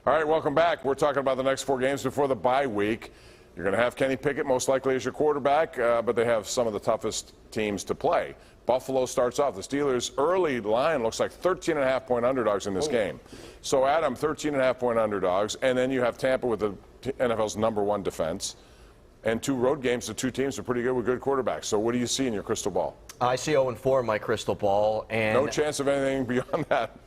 All right, welcome back. We're talking about the next 4 games before the bye week. You're going to have Kenny Pickett most likely as your quarterback, but they have some of the toughest teams to play. Buffalo starts off. The Steelers' early line looks like 13.5-point underdogs in this game. So, Adam, 13.5-point underdogs, and then you have Tampa with the NFL's #1 defense, and 2 road games. The 2 teams are pretty good with good quarterbacks. So what do you see in your crystal ball? I see 0-4 in my crystal ball. And no chance of anything beyond that?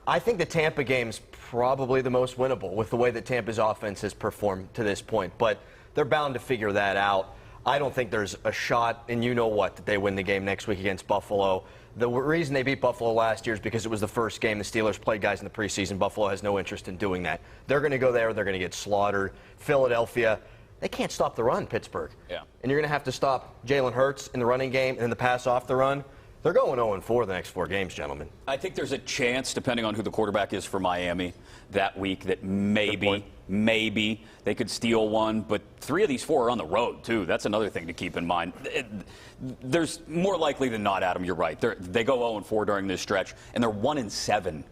I think the Tampa game's probably the most winnable with the way that Tampa's offense has performed to this point. But they're bound to figure that out. I don't think there's a shot, and you know what, that they win the game next week against Buffalo. The reason they beat Buffalo last year is because it was the first game the Steelers played guys in the preseason. Buffalo has no interest in doing that. They're going to go there. They're going to get slaughtered. Philadelphia, they can't stop the run, Pittsburgh. Yeah. And you're going to have to stop Jalen Hurts in the running game and the pass off the run. They're going 0-4 the next 4 games, gentlemen. I think there's a chance, depending on who the quarterback is for Miami that week, that maybe they could steal one. But 3 of these 4 are on the road, too. That's another thing to keep in mind. There's more likely than not, Adam, you're right. They go 0-4 during this stretch, and they're 1-7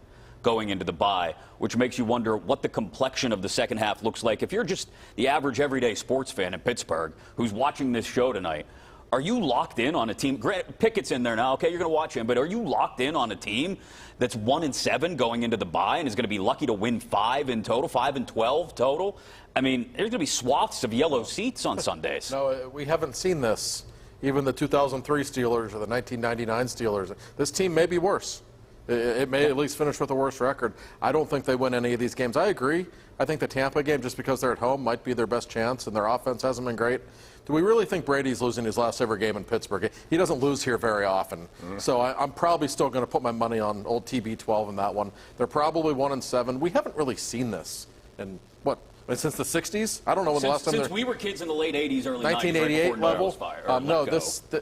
going into the bye, which makes you wonder what the complexion of the second half looks like. If you're just the average everyday sports fan in Pittsburgh who's watching this show tonight, are you locked in on a team? Pickett's in there now. Okay, you're going to watch him. But are you locked in on a team that's 1-7 going into the bye and is going to be lucky to win 5 in total, 5-12 total? I mean, there's going to be swaths of yellow seats on Sundays. No, we haven't seen this. Even the 2003 Steelers or the 1999 Steelers. This team may be worse. It may at least finish with a worse record. I don't think they win any of these games. I agree. I think the Tampa game, just because they're at home, might be their best chance, and their offense hasn't been great. Do we really think Brady's losing his last ever game in Pittsburgh? He doesn't lose here very often. So I'm probably still going to put my money on old TB12 in that one. They're probably 1-7. We haven't really seen this in, what, since the 60s? I don't know when the last time. Since we were kids in the late 80s, early 1988 90s, level. No,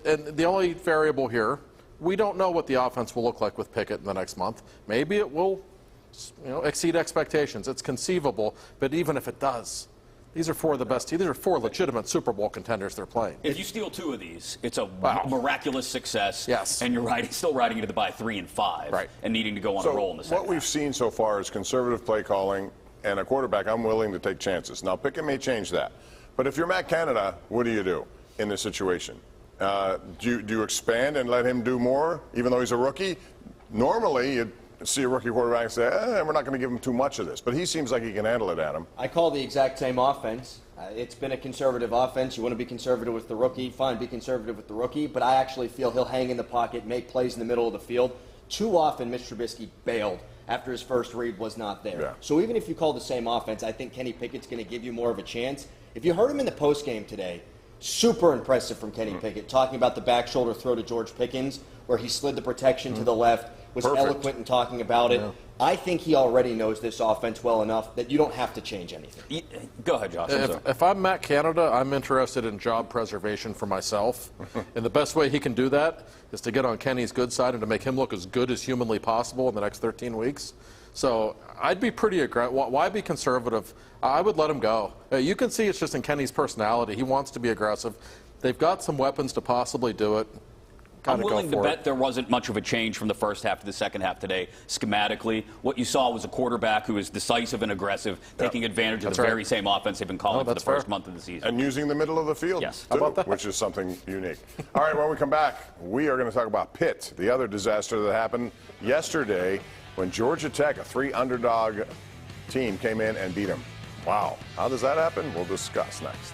and the only variable here, we don't know what the offense will look like with Pickett in the next month. Maybe it will, exceed expectations. It's conceivable, but even if it does, these are 4 of the best teams. These are 4 legitimate Super Bowl contenders they're playing. If you steal 2 of these, it's a miraculous success. Yes. And you're still riding into the bye 3-5. Right. And needing to go on a roll in the second What we've seen so far is conservative play calling and a quarterback I'm willing to take chances. Now, Pickett may change that. But if you're Matt Canada, what do you do in this situation? Do you expand and let him do more, even though he's a rookie? Normally, you'd see a rookie quarterback and say, we're not going to give him too much of this. But he seems like he can handle it, Adam. I call the exact same offense. It's been a conservative offense. You want to be conservative with the rookie, fine, be conservative with the rookie. But I actually feel he'll hang in the pocket, make plays in the middle of the field. Too often, Mitch Trubisky bailed after his first read was not there. Yeah. So even if you call the same offense, I think Kenny Pickett's going to give you more of a chance. If you heard him in the postgame today, super impressive from Kenny Pickett, talking about the back shoulder throw to George Pickens, where he slid the protection to the left, was eloquent in talking about it. Yeah. I think he already knows this offense well enough that you don't have to change anything. Go ahead, Josh. If I'm Matt Canada, I'm interested in job preservation for myself. And the best way he can do that is to get on Kenny's good side and to make him look as good as humanly possible in the next 13 weeks. So I'd be pretty aggressive. Why be conservative? I would let him go. You can see it's just in Kenny's personality. He wants to be aggressive. They've got some weapons to possibly do it. I'm willing to bet there wasn't much of a change from the first half to the second half today. Schematically, what you saw was a quarterback who is decisive and aggressive, taking advantage of the very same offense they've been calling for the first month of the season. And using the middle of the field, yes. too, How about that? which is something unique. All right, when we come back, we are going to talk about Pitt, the other disaster that happened yesterday when Georgia Tech, a 3 underdog team, came in and beat them. Wow. How does that happen? We'll discuss next.